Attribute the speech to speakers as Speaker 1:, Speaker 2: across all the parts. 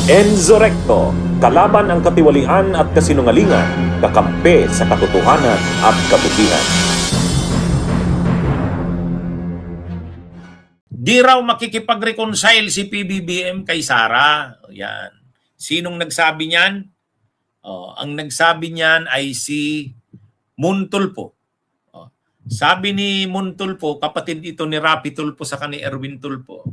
Speaker 1: Enzo Recto, kalaban ang katiwalian at kasinungalingan, kakampi sa katotohanan at kabutihan.
Speaker 2: Di raw makikipag-reconcile si PBBM kay Sara. Yan. Sinong nagsabi niyan? Ang nagsabi niyan ay si Muntulpo. Sabi ni Muntulpo, kapatid ito ni Rapi Tulfo sa ni Erwin Tulfo.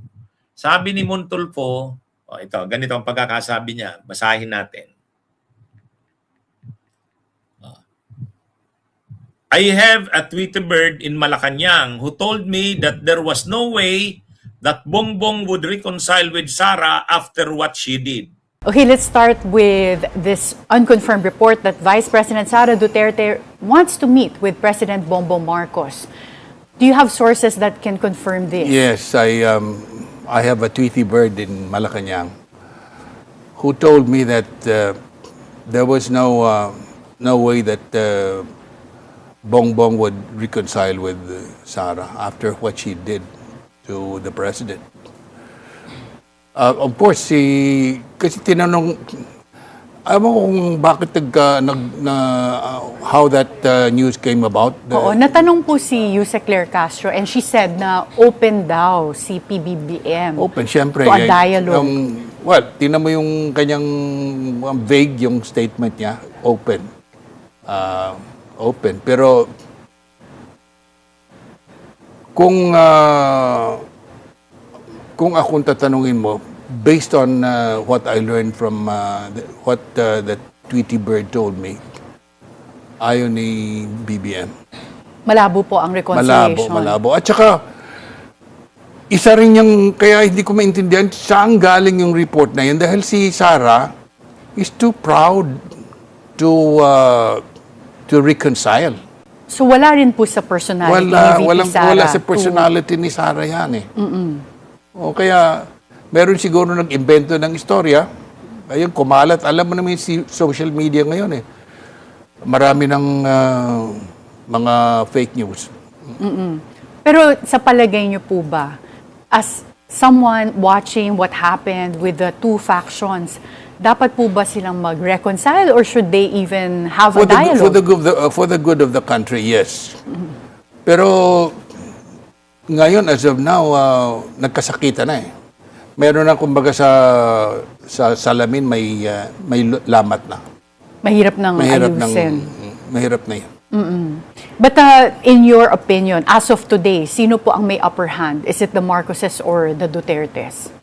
Speaker 2: Sabi ni Muntulfo, ito, ganito ang pagkakasabi niya. Basahin natin. I have a Twitter bird in Malacanang who told me that there was no way that Bongbong would reconcile with Sara after what she did.
Speaker 3: Okay, let's start with this unconfirmed report that Vice President Sara Duterte wants to meet with President Bongbong Marcos. Do you have sources that can confirm this?
Speaker 4: Yes, I have a Tweety bird in Malacanang who told me that there was no way that Bongbong would reconcile with Sara after what she did to the president. Of course, kasi tinanong, alam mo kung bakit how that news came about?
Speaker 3: Oo, natanong po si Yusek Claire Castro and she said na open daw si PBBM
Speaker 4: Open, syempre.
Speaker 3: to a dialogue.
Speaker 4: Well, tingnan mo yung kanyang vague yung statement niya, open. Open. Pero kung akong tatanungin mo, based on what I learned from what the Tweety bird told me, ayaw ni BBM.
Speaker 3: Malabo po ang reconciliation.
Speaker 4: Malabo. At saka, isa rin yung, kaya hindi ko maintindihan saan galing yung report na yun dahil si Sara is too proud to reconcile.
Speaker 3: So wala rin po sa personality ni VP Sara?
Speaker 4: Wala sa personality ni Sara yan eh. O kaya, meron siguro nag-invento ng istorya. Ayun, kumalat. Alam mo naman si social media ngayon eh. Marami ng mga fake news.
Speaker 3: Pero sa palagay niyo po ba, as someone watching what happened with the two factions, dapat po ba silang mag-reconcile or should they even have a dialogue?
Speaker 4: For the good of the country, yes. Pero ngayon, as of now, nagkasakitan na eh. Meron na kumbaga sa salamin may lamat na.
Speaker 3: Mahirap nang ayusin.
Speaker 4: Mahirap na yan.
Speaker 3: But in your opinion, as of today, sino po ang may upper hand? Is it the Marcoses or the Dutertes?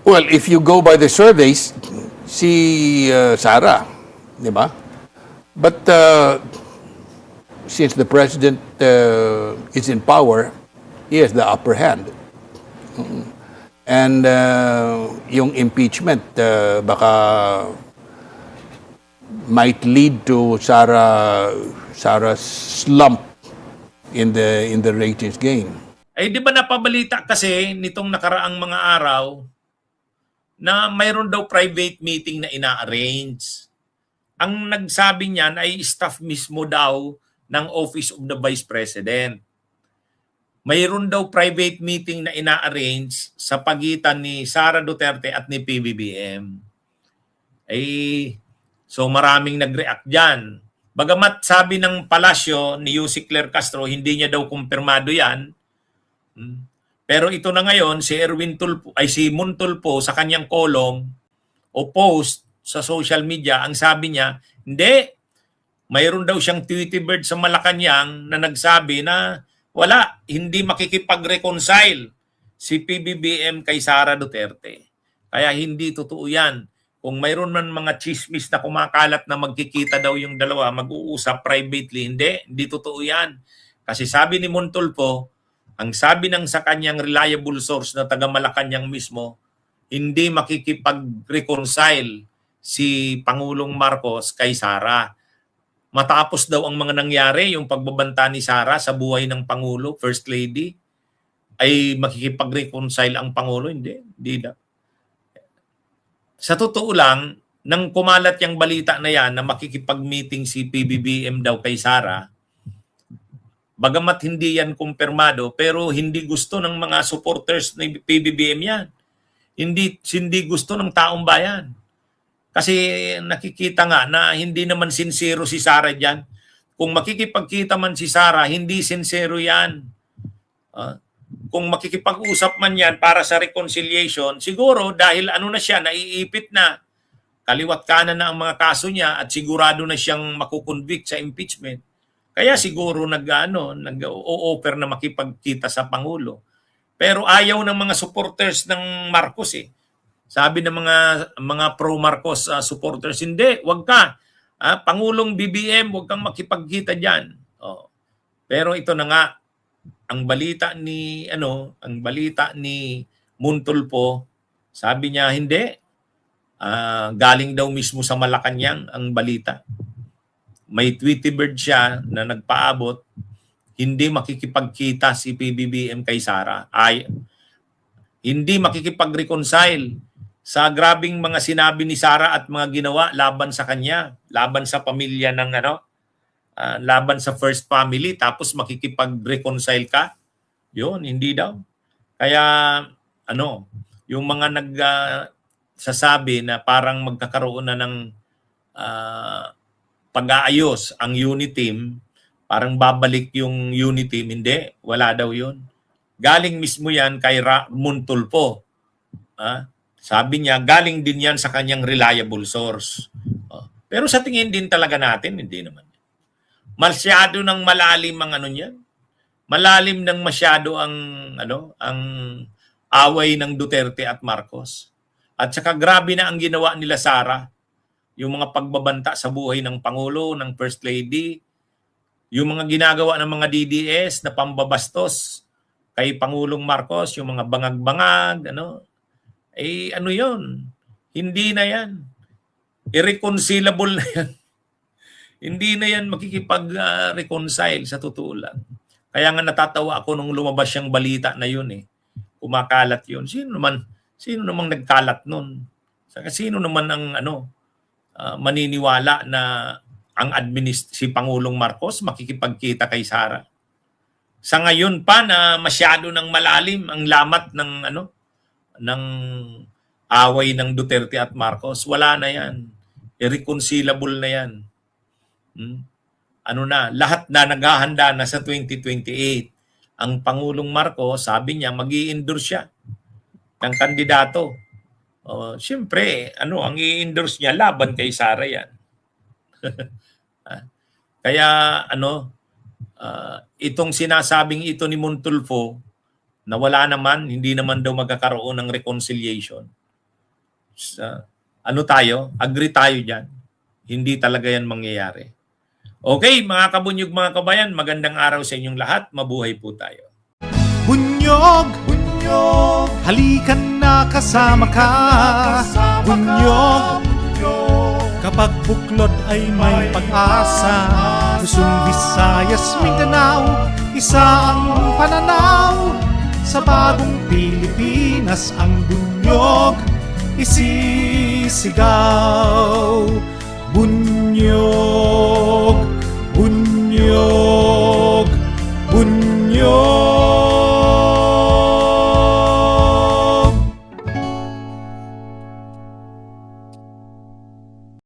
Speaker 4: Well, if you go by the surveys, si Sara, di ba? But since the president is in power, he has the upper hand. And yung impeachment baka might lead to Sara's slump in the ratings gain.
Speaker 2: Ay di ba napabalita kasi nitong nakaraang mga araw na mayroon daw private meeting na ina-arrange. Ang nagsabi niyan ay staff mismo daw ng Office of the Vice President. Mayroon daw private meeting na ina-arrange sa pagitan ni Sara Duterte at ni PBBM. So maraming nag-react dyan. Bagamat sabi ng palasyo ni Yusek Claire Castro, hindi niya daw kumpirmado yan. Pero ito na ngayon, si Erwin Tulfo, si Muntulfo sa kanyang column o post sa social media, ang sabi niya, hindi, mayroon daw siyang Tweety bird sa Malacanang na nagsabi na wala, hindi makikipag-reconcile si PBBM kay Sara Duterte. Kaya hindi totoo yan. Kung mayroon man mga chismis na kumakalat na magkikita daw yung dalawa, mag-uusap privately, hindi totoo yan. Kasi sabi ni Muntulfo, ang sabi ng sa kanyang reliable source na taga Malacanang mismo, hindi makikipag-reconcile si Pangulong Marcos kay Sara. Matapos daw ang mga nangyari, yung pagbabanta ni Sara sa buhay ng Pangulo, First Lady, ay makikipag-reconcile ang Pangulo? Hindi na. Sa totoo lang, nang kumalat yung balita na yan na makikipag-meeting si PBBM daw kay Sara, bagamat hindi yan kumpirmado, pero hindi gusto ng mga supporters ni PBBM yan. hindi gusto ng taong bayan. Kasi nakikita nga na hindi naman sincero si Sara diyan. Kung makikipagkita man si Sara, hindi sincero 'yan. Kung makikipag-usap man 'yan para sa reconciliation, siguro dahil ano na siya, naiipit na, kaliwat kanan na ang mga kaso niya at sigurado na siyang makukonvict sa impeachment. Kaya siguro nag-o-offer na makipagkita sa Pangulo. Pero ayaw ng mga supporters ng Marcos eh. Sabi ng mga pro-Marcos supporters, hindi, wag ka. Pangulong BBM, wag kang makipagkita diyan. Pero ito na nga ang balita ni Montulfo, sabi niya hindi. Galing daw mismo sa Malacanang ang balita. May Tweety Bird siya na nagpaabot, hindi makikipagkita si PBBM kay Sara. Hindi makikipag-reconcile sa grabing mga sinabi ni Sara at mga ginawa laban sa kanya, laban sa pamilya ng laban sa first family, tapos makikipag-reconcile ka. Yun, hindi daw. Kaya yung mga sasabi na parang magkakaroon na ng pag-aayos ang unity team, parang babalik yung unity team, hindi, wala daw yun. Galing mismo yan kay Montulfo. Sabi niya, galing din yan sa kanyang reliable source. Pero sa tingin din talaga natin, hindi naman. Masyado ng malalim ang niyan. Malalim ng masyado ang away ng Duterte at Marcos. At saka grabe na ang ginawa nila Sara. Yung mga pagbabanta sa buhay ng Pangulo, ng First Lady, yung mga ginagawa ng mga DDS na pambabastos kay Pangulong Marcos, yung mga bangag-bangag, yun? Hindi na yan. Irreconcilable na yan. Hindi na yan makikipag-reconcile sa totoo lang. Kaya nga natatawa ako nung lumabas yung balita na yun eh. Kumakalat yun. Sino namang nagkalat nun? Sino naman ang maniniwala na ang si Pangulong Marcos makikipagkita kay Sara? Sa ngayon pa na masyado ng malalim ang lamat ng away ng Duterte at Marcos, wala na yan. Irreconcilable na yan. Lahat na naghahanda na sa 2028. Ang Pangulong Marcos, sabi niya, mag-i-endorse siya ng kandidato. Siyempre, ang i-endorse niya, laban kay Sara yan. Kaya, itong sinasabing ito ni Montulfo, na wala naman, hindi naman daw magkakaroon ng reconciliation. Agree tayo dyan. Hindi talaga yan mangyayari. Okay, mga kabunyog, mga kabayan, magandang araw sa inyong lahat. Mabuhay po tayo.
Speaker 5: Bunyog, halikan na kasama ka. Bunyog, kapag buklod ay may pag-asa. Luzon, Visayas, Mindanao, isa ang pananaw. Sa bagong Pilipinas ang bunyog isisigaw. Bunyog.